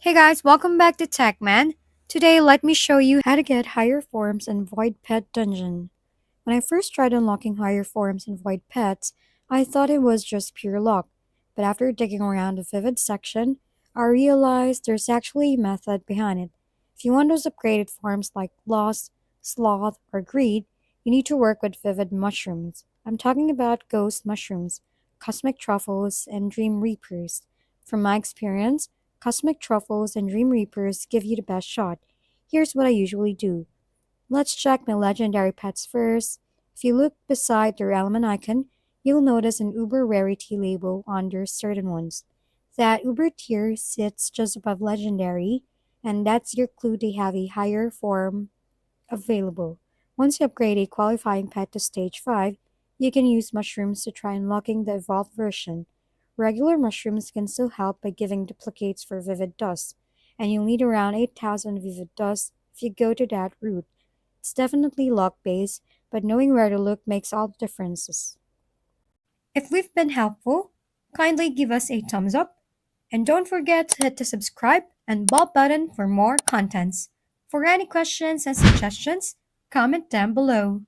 Hey guys, welcome back to TechMan. Today, let me show you how to get higher forms in Voidpet Dungeon. When I first tried unlocking higher forms in Void Pets, I thought it was just pure luck. But after digging around the Vivid section, I realized there's actually a method behind it. If you want those upgraded forms like Lost, Sloth, or Greed, you need to work with Vivid mushrooms. I'm talking about ghost mushrooms, cosmic truffles, and dream reapers. From my experience, cosmic truffles and dream reapers give you the best shot. Here's what I usually do. Let's check my legendary pets first. If you look beside their element icon, you'll notice an Uber rarity label under certain ones. That Uber tier sits just above legendary, and that's your clue they have a higher form available. Once you upgrade a qualifying pet to stage 5, you can use mushrooms to try unlocking the evolved version. Regular mushrooms can still help by giving duplicates for Vivid Dust, and you'll need around 8,000 Vivid Dust if you go to that route. It's definitely luck based, but knowing where to look makes all the differences. If we've been helpful, kindly give us a thumbs up and don't forget to hit the subscribe and bell button for more contents. For any questions and suggestions, comment down below.